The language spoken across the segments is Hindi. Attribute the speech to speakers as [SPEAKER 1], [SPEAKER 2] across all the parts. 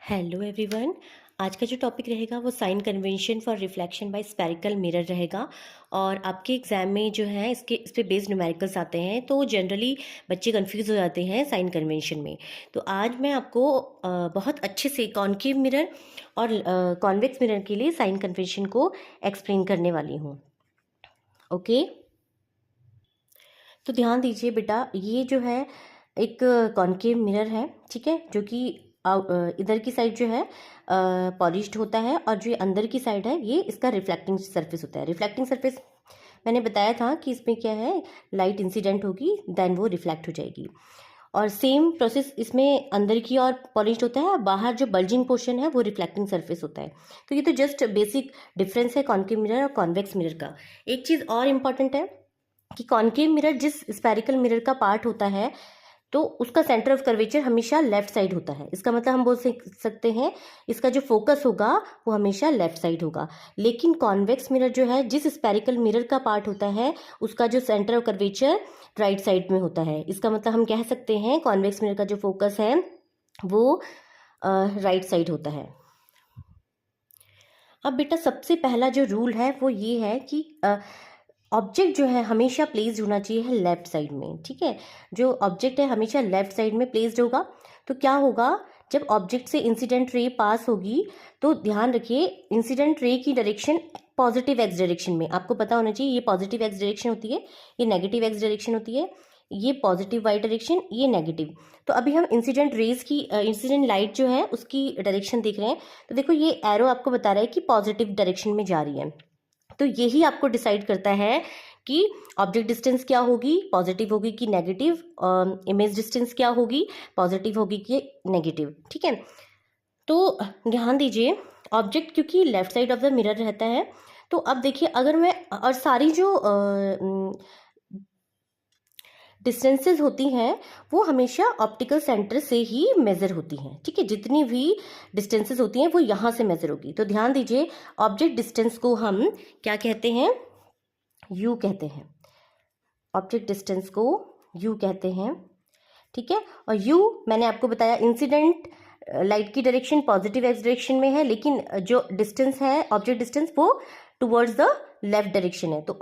[SPEAKER 1] Hello everyone. आज का जो टॉपिक रहेगा वो sign convention for reflection by spherical mirror रहेगा। और आपके एग्जाम में जो है इस पे बेस्ड न्यूमेरिकल्स आते हैं, तो जनरली बच्चे कंफ्यूज हो जाते हैं साइन कन्वेंशन में। तो आज मैं आपको बहुत अच्छे से कॉनकेव मिरर और कॉन्वेक्स मिरर के लिए साइन कन्वेंशन को एक्सप्लेन करने वाली हूँ। ओके, तो ध्यान दीजिए बेटा, ये जो है एक कॉनकेव मिरर है, ठीक है, जो कि इधर की साइड जो है पॉलिश्ड होता है, और जो अंदर की साइड है ये इसका रिफ्लेक्टिंग सरफेस होता है। रिफ्लेक्टिंग सरफेस मैंने बताया था कि इसमें क्या है, लाइट इंसिडेंट होगी देन वो रिफ्लेक्ट हो जाएगी। और सेम प्रोसेस इसमें अंदर की और पॉलिश्ड होता है, और बाहर जो बल्जिंग पोर्शन है वो रिफ्लेक्टिंग सरफेस होता है। तो ये तो जस्ट बेसिक डिफरेंस है कॉनकेव मिरर और कॉन्वेक्स मिरर का। एक चीज़ और इम्पॉर्टेंट है कि कॉनकेव मिरर जिस स्फेरिकल मिरर का पार्ट होता है, तो उसका सेंटर ऑफ कर्वेचर हमेशा लेफ्ट साइड होता है। इसका मतलब हम बोल सकते हैं इसका जो फोकस होगा वो हमेशा लेफ्ट साइड होगा। लेकिन कॉन्वेक्स मिरर जो है, जिस स्फेरिकल मिरर का पार्ट होता है, उसका जो centre of curvature right side में होता है। इसका मतलब हम कह सकते हैं कॉन्वेक्स मिरर का जो फोकस है वो राइट साइड होता है। अब बेटा, सबसे पहला जो रूल है वो ये है कि ऑब्जेक्ट जो है हमेशा प्लेस्ड होना चाहिए है लेफ्ट साइड में, ठीक है। जो ऑब्जेक्ट है हमेशा लेफ्ट साइड में प्लेस्ड होगा। तो क्या होगा, जब ऑब्जेक्ट से इंसिडेंट रे पास होगी, तो ध्यान रखिए इंसिडेंट रे की डायरेक्शन पॉजिटिव एक्स डायरेक्शन में आपको पता होना चाहिए। ये पॉजिटिव एक्स डायरेक्शन होती है, ये नेगेटिव एक्स डायरेक्शन होती है, ये पॉजिटिव वाई डायरेक्शन, ये नेगेटिव। तो अभी हम इंसिडेंट रेज की इंसिडेंट लाइट जो है उसकी डायरेक्शन देख रहे हैं। तो देखो ये एरो आपको बता रहा है कि पॉजिटिव डायरेक्शन में जा रही है। तो यही आपको डिसाइड करता है कि ऑब्जेक्ट डिस्टेंस क्या होगी, पॉजिटिव होगी कि नेगेटिव, इमेज डिस्टेंस क्या होगी, पॉजिटिव होगी कि नेगेटिव, ठीक है। तो ध्यान दीजिए, ऑब्जेक्ट क्योंकि left side of the mirror रहता है, तो अब देखिए अगर मैं, और सारी जो डिस्टेंसेस होती हैं वो हमेशा ऑप्टिकल सेंटर से ही मेजर होती हैं, ठीक है। जितनी भी डिस्टेंसेस होती हैं वो यहाँ से मेजर होगी। तो ध्यान दीजिए, ऑब्जेक्ट डिस्टेंस को हम क्या कहते हैं, यू कहते हैं। ऑब्जेक्ट डिस्टेंस को यू कहते हैं, ठीक है। और यू मैंने आपको बताया इंसिडेंट लाइट की डायरेक्शन पॉजिटिव एक्स डायरेक्शन में है, लेकिन जो डिस्टेंस है ऑब्जेक्ट डिस्टेंस वो टुवर्ड्स द लेफ्ट डायरेक्शन है, तो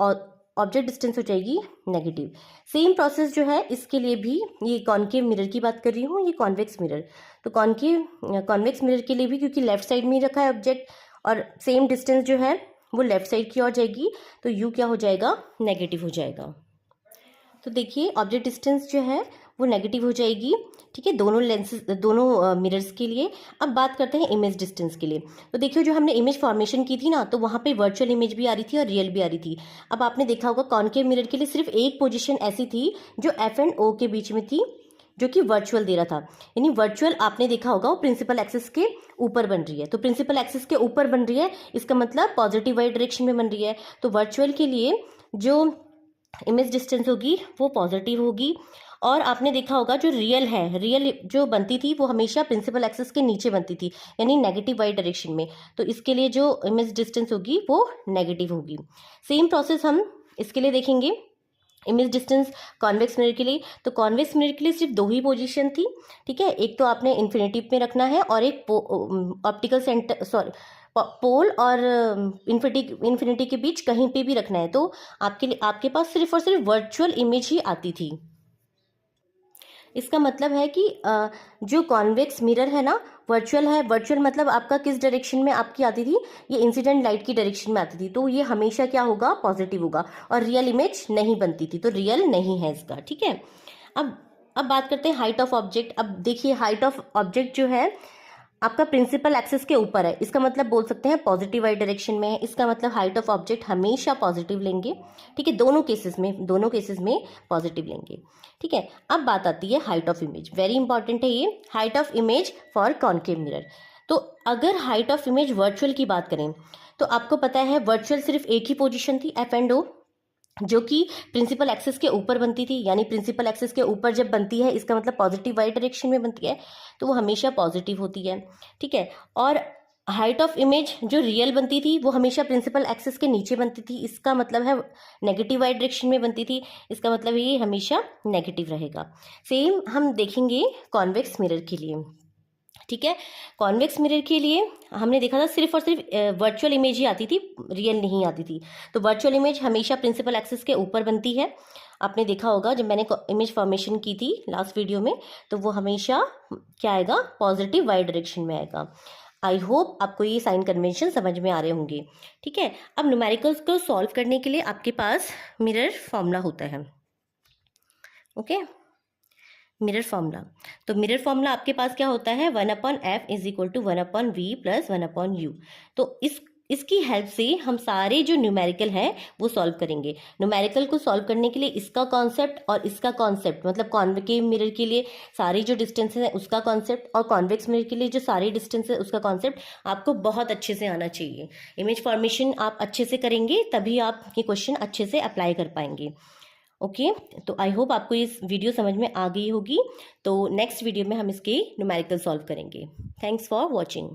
[SPEAKER 1] ऑब्जेक्ट डिस्टेंस हो जाएगी नेगेटिव। सेम प्रोसेस जो है इसके लिए भी, ये कॉनकेव मिरर की बात कर रही हूँ, ये कॉन्वेक्स मिरर। तो कॉन्वेक्स मिरर के लिए भी क्योंकि लेफ्ट साइड में ही रखा है ऑब्जेक्ट, और सेम डिस्टेंस जो है वो लेफ्ट साइड की ओर जाएगी, तो यू क्या हो जाएगा, नेगेटिव हो जाएगा। तो देखिए ऑब्जेक्ट डिस्टेंस जो है वो नेगेटिव हो जाएगी, ठीक है, दोनों लेंसेज, दोनों मिरर्स के लिए। अब बात करते हैं इमेज डिस्टेंस के लिए। तो देखिए जो हमने इमेज फॉर्मेशन की थी ना, तो वहाँ पे वर्चुअल इमेज भी आ रही थी और रियल भी आ रही थी। अब आपने देखा होगा कॉनकेव मिरर के लिए सिर्फ एक पोजीशन ऐसी थी जो एफ एंड ओ के बीच में थी, जो कि वर्चुअल दे रहा था। यानी वर्चुअल आपने देखा होगा वो प्रिंसिपल एक्सिस के ऊपर बन रही है। तो प्रिंसिपल एक्सिस के ऊपर बन रही है, इसका मतलब पॉजिटिव वाई डायरेक्शन में बन रही है। तो वर्चुअल के लिए जो इमेज डिस्टेंस होगी वो पॉजिटिव होगी। और आपने देखा होगा जो रियल है, रियल जो बनती थी वो हमेशा प्रिंसिपल एक्सिस के नीचे बनती थी, यानी नेगेटिव वाई डायरेक्शन में। तो इसके लिए जो इमेज डिस्टेंस होगी वो नेगेटिव होगी। सेम प्रोसेस हम इसके लिए देखेंगे, इमेज डिस्टेंस कॉन्वेक्स मिरर के लिए। तो कॉन्वेक्स मिरर के लिए सिर्फ दो ही पोजीशन थी, ठीक है। एक तो आपने इन्फिनेटिव में रखना है, और एक ऑप्टिकल सेंटर, सॉरी, पोल और इन्फिनिटी के बीच कहीं पे भी रखना है। तो आपके पास सिर्फ और सिर्फ वर्चुअल इमेज ही आती थी। इसका मतलब है कि जो कॉन्वेक्स मिरर है ना, वर्चुअल है। वर्चुअल मतलब आपका किस डायरेक्शन में आपकी आती थी, ये इंसिडेंट लाइट की डायरेक्शन में आती थी। तो ये हमेशा क्या होगा, पॉजिटिव होगा, और रियल इमेज नहीं बनती थी, तो रियल नहीं है इसका, ठीक है। अब बात करते हैं हाइट ऑफ ऑब्जेक्ट। अब देखिए हाइट ऑफ ऑब्जेक्ट जो है आपका प्रिंसिपल एक्सिस के ऊपर है, इसका मतलब बोल सकते हैं पॉजिटिव वाई डायरेक्शन में है। इसका मतलब हाइट ऑफ ऑब्जेक्ट हमेशा पॉजिटिव लेंगे, ठीक है। दोनों केसेस में पॉजिटिव लेंगे, ठीक है। अब बात आती है height of image, very important है ये, height of image for concave mirror. तो अगर हाइट ऑफ इमेज वर्चुअल की बात करें, तो आपको पता है वर्चुअल सिर्फ एक ही पोजिशन थी, एफ एंड ओ, जो कि प्रिंसिपल एक्सिस के ऊपर बनती थी। यानी प्रिंसिपल एक्सिस के ऊपर जब बनती है, इसका मतलब पॉजिटिव वाई डायरेक्शन में बनती है, तो वो हमेशा पॉजिटिव होती है, ठीक है। और हाइट ऑफ इमेज जो रियल बनती थी वो हमेशा प्रिंसिपल एक्सिस के नीचे बनती थी, इसका मतलब है नेगेटिव वाई डायरेक्शन में बनती थी, इसका मतलब ये हमेशा नेगेटिव रहेगा। सेम हम देखेंगे कॉन्वेक्स मिरर के लिए, ठीक है। कॉन्वेक्स मिरर के लिए हमने देखा था सिर्फ और सिर्फ वर्चुअल इमेज ही आती थी, रियल नहीं आती थी। तो वर्चुअल इमेज हमेशा प्रिंसिपल एक्सिस के ऊपर बनती है। आपने देखा होगा जब मैंने इमेज फॉर्मेशन की थी लास्ट वीडियो में, तो वो हमेशा क्या आएगा, पॉजिटिव वाई डायरेक्शन में आएगा। आई होप आपको ये साइन कन्वेंशन समझ में आ रहे होंगे। ठीक है, अब न्यूमेरिकल्स को सॉल्व करने के लिए आपके पास मिरर फॉर्मूला होता है। ओके, मिरर फॉर्मूला, तो मिरर फॉर्मूला आपके पास क्या होता है, 1/f is equal to 1/v plus 1/u। तो इसकी हेल्प से हम सारे जो न्यूमेरिकल हैं वो सॉल्व करेंगे। न्यूमेरिकल को सॉल्व करने के लिए इसका कॉन्सेप्ट और इसका कॉन्सेप्ट, मतलब कॉन्वेकेव मिरर के लिए सारी जो डिस्टेंसेस हैं उसका कॉन्सेप्ट, और कॉन्वेक्स मिरर के लिए जो सारी डिस्टेंस है उसका कॉन्सेप्ट आपको बहुत अच्छे से आना चाहिए। इमेज फॉर्मेशन आप अच्छे से करेंगे तभी आप ये क्वेश्चन अच्छे से अप्लाई कर पाएंगे। ओके, तो आई होप आपको इस वीडियो समझ में आ गई होगी। तो नेक्स्ट वीडियो में हम इसके न्यूमेरिकल सॉल्व करेंगे। Thanks for watching.